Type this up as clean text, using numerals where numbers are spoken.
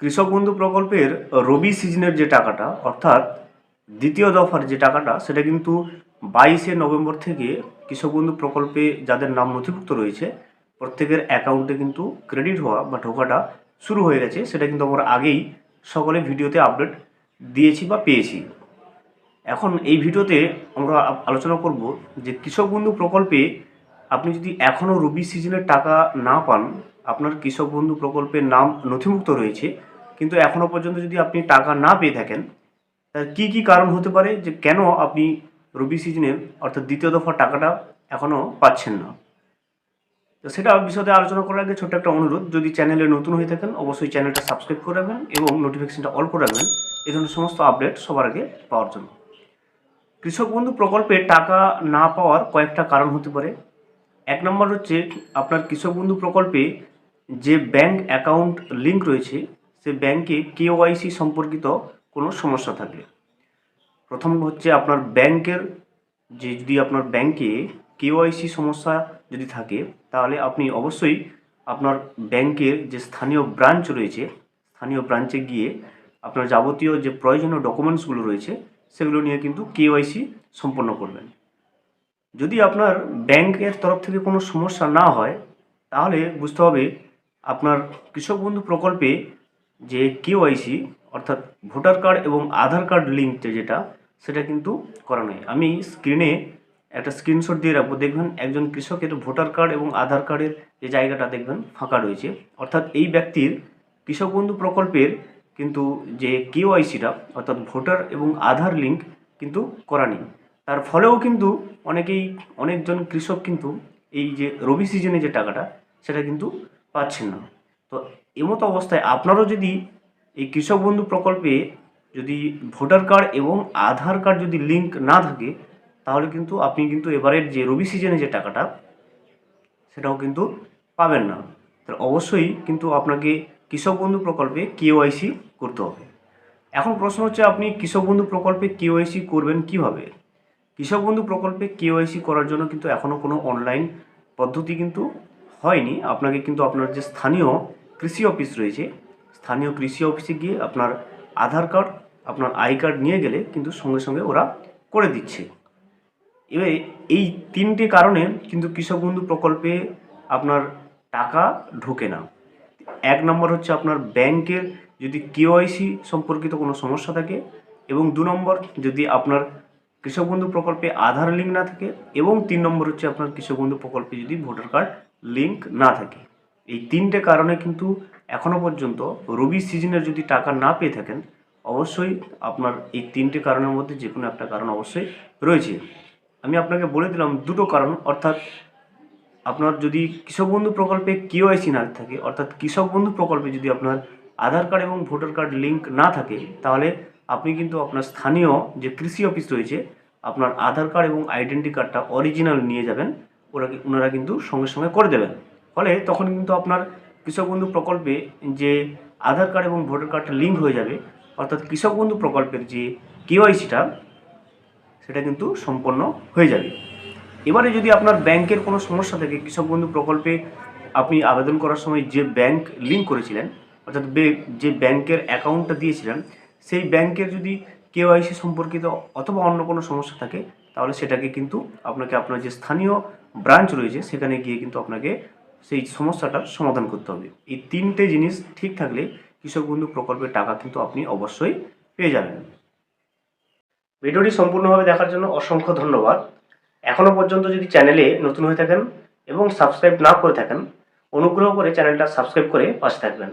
কৃষক বন্ধু প্রকল্পের রবি সিজনের যে টাকাটা অর্থাৎ দ্বিতীয় দফার যে টাকাটা সেটা কিন্তু 22শে নভেম্বর থেকে কৃষক বন্ধু প্রকল্পে যাদের নাম নথিভুক্ত রয়েছে প্রত্যেকের অ্যাকাউন্টে কিন্তু ক্রেডিট হওয়া বা ঢোকাটা শুরু হয়ে গেছে। সেটা কিন্তু আমরা আগেই সকলে ভিডিওতে আপডেট দিয়েছি বা পেয়েছি। এখন এই ভিডিওতে আমরা আলোচনা করব যে কৃষক বন্ধু প্রকল্পে আপনি যদি এখনও রবি সিজনের টাকা না পান, আপনার কৃষক বন্ধু প্রকল্পের নাম নথিভুক্ত রয়েছে কিন্তু এখনও পর্যন্ত যদি আপনি টাকা না পেয়ে থাকেন, তার কী কী কারণ হতে পারে যে কেন আপনি রবি সিজনের অর্থাৎ দ্বিতীয় দফার টাকাটা এখনও পাচ্ছেন না। তো সেটা বিষয়ে আলোচনা করার আগে ছোট্ট একটা অনুরোধ, যদি চ্যানেলে নতুন হয়ে থাকেন অবশ্যই চ্যানেলটা সাবস্ক্রাইব করে রাখবেন এবং নোটিফিকেশনটা অল করে রাখবেন এই ধরনের সমস্ত আপডেট সবার আগে পাওয়ার জন্য। কৃষক বন্ধু প্রকল্পে টাকা না পাওয়ার কয়েকটা কারণ হতে পারে। এক নম্বর হচ্ছে আপনার কৃষক বন্ধু প্রকল্পে যে ব্যাংক অ্যাকাউন্ট লিঙ্ক রয়েছে সে ব্যাংকে কেওয়াইসি সম্পর্কিত কোনো সমস্যা থাকলে। প্রথম হচ্ছে আপনার ব্যাংকের যদি আপনার ব্যাংকে কেওয়াইসি সমস্যা যদি থাকে তাহলে আপনি অবশ্যই আপনার ব্যাংকের যে স্থানীয় ব্রাঞ্চ রয়েছে স্থানীয় ব্রাঞ্চে গিয়ে আপনার যাবতীয় যে প্রয়োজনীয় ডকুমেন্টসগুলো রয়েছে সেগুলো নিয়ে কিন্তু কেওয়াইসি সম্পন্ন করবেন। যদি আপনার ব্যাংকের তরফ থেকে কোনো সমস্যা না হয় তাহলে বুঝতে হবে আপনার কৃষক বন্ধু প্রকল্পে যে কেওয়াইসি অর্থাৎ ভোটার কার্ড এবং আধার কার্ড লিঙ্কটা যেটা সেটা কিন্তু করা নেই। আমি স্ক্রিনে একটা স্ক্রিনশট দিয়ে রাখবো, দেখবেন একজন কৃষকের ভোটার কার্ড এবং আধার কার্ডের যে জায়গাটা দেখবেন ফাঁকা রয়েছে, অর্থাৎ এই ব্যক্তির কৃষক বন্ধু প্রকল্পের কিন্তু যে কেওয়াইসিটা অর্থাৎ ভোটার এবং আধার লিঙ্ক কিন্তু করা নেই। তার ফলেও কিন্তু অনেকজন কৃষক কিন্তু এই যে রবি সিজনে যে টাকাটা সেটা কিন্তু পাচ্ছেন না। তো এমতো অবস্থায় আপনারও যদি এই কৃষক বন্ধু প্রকল্পে যদি ভোটার কার্ড এবং আধার কার্ড যদি লিঙ্ক না থাকে তাহলে কিন্তু আপনি কিন্তু এবারের যে রবি সিজনে যে টাকাটা সেটাও কিন্তু পাবেন না। তাহলে অবশ্যই কিন্তু আপনাকে কৃষক বন্ধু প্রকল্পে কেওয়াইসি করতে হবে। এখন প্রশ্ন হচ্ছে আপনি কৃষক বন্ধু প্রকল্পে কেওয়াইসি করবেন কিভাবে? কৃষক বন্ধু প্রকল্পে কেওয়াইসি করার জন্য কিন্তু এখনও কোনো অনলাইন পদ্ধতি কিন্তু হয়নি। আপনাকে কিন্তু আপনার যে স্থানীয় কৃষি অফিস রয়েছে স্থানীয় কৃষি অফিসে গিয়ে আপনার আধার কার্ড আপনার আই কার্ড নিয়ে গেলে কিন্তু সঙ্গে সঙ্গে ওরা করে দিচ্ছে। এবারে এই তিনটে কারণে কিন্তু কৃষক বন্ধু প্রকল্পে আপনার টাকা ঢোকে না। এক নম্বর হচ্ছে আপনার ব্যাংকের যদি কেওয়াইসি সম্পর্কিত কোনো সমস্যা থাকে, এবং দু নম্বর যদি আপনার কৃষক বন্ধু প্রকল্পে আধার লিঙ্ক না থাকে, এবং তিন নম্বর হচ্ছে আপনার কৃষক বন্ধু প্রকল্পে যদি ভোটার কার্ড লিঙ্ক না থাকে। এই তিনটে কারণে কিন্তু এখনও পর্যন্ত রবি সিজনের যদি টাকা না পেয়ে থাকেন অবশ্যই আপনার এই তিনটে কারণের মধ্যে যে কোনো একটা কারণ অবশ্যই রয়েছে। আমি আপনাকে বলে দিলাম দুটো কারণ, অর্থাৎ আপনার যদি কৃষক বন্ধু প্রকল্পে কেওয়াইসি না থাকে অর্থাৎ কৃষক বন্ধু প্রকল্পে যদি আপনার আধার কার্ড এবং ভোটার কার্ড লিঙ্ক না থাকে তাহলে আপনি কিন্তু আপনার স্থানীয় যে কৃষি অফিস রয়েছে আপনার আধার কার্ড এবং আইডেন্টি কার্ডটা অরিজিনাল নিয়ে যাবেন, ওনারা কিন্তু সঙ্গে সঙ্গে করে দেবেন। ফলে তখন কিন্তু আপনার কৃষক বন্ধু প্রকল্পে যে আধার কার্ড এবং ভোটার কার্ডটা লিঙ্ক হয়ে যাবে, অর্থাৎ কৃষক বন্ধু প্রকল্পের যে কেওয়াইসিটা সেটা কিন্তু সম্পন্ন হয়ে যাবে। এবারে যদি আপনার ব্যাংকের কোনো সমস্যা থাকে, কৃষক বন্ধু প্রকল্পে আপনি আবেদন করার সময় যে ব্যাংক লিঙ্ক করেছিলেন অর্থাৎ যে ব্যাংকের অ্যাকাউন্টটা দিয়েছিলেন সেই ব্যাংকের যদি কেওয়াইসি সম্পর্কিত অথবা অন্য কোনো সমস্যা থাকে তাহলে সেটাকে কিন্তু আপনাকে আপনার যে স্থানীয় ব্রাঞ্চ রয়েছে সেখানে গিয়ে কিন্তু আপনাকে সেই সমস্যাটার সমাধান করতে হবে। এই তিনটে জিনিস ঠিক থাকলে কৃষক বন্ধু প্রকল্পের টাকা কিন্তু আপনি অবশ্যই পেয়ে যাবেন। ভিডিওটি সম্পূর্ণভাবে দেখার জন্য অসংখ্য ধন্যবাদ। এখনও পর্যন্ত যদি চ্যানেলে নতুন হয়ে থাকেন এবং সাবস্ক্রাইব না করে থাকেন অনুগ্রহ করে চ্যানেলটা সাবস্ক্রাইব করে পাশে থাকবেন।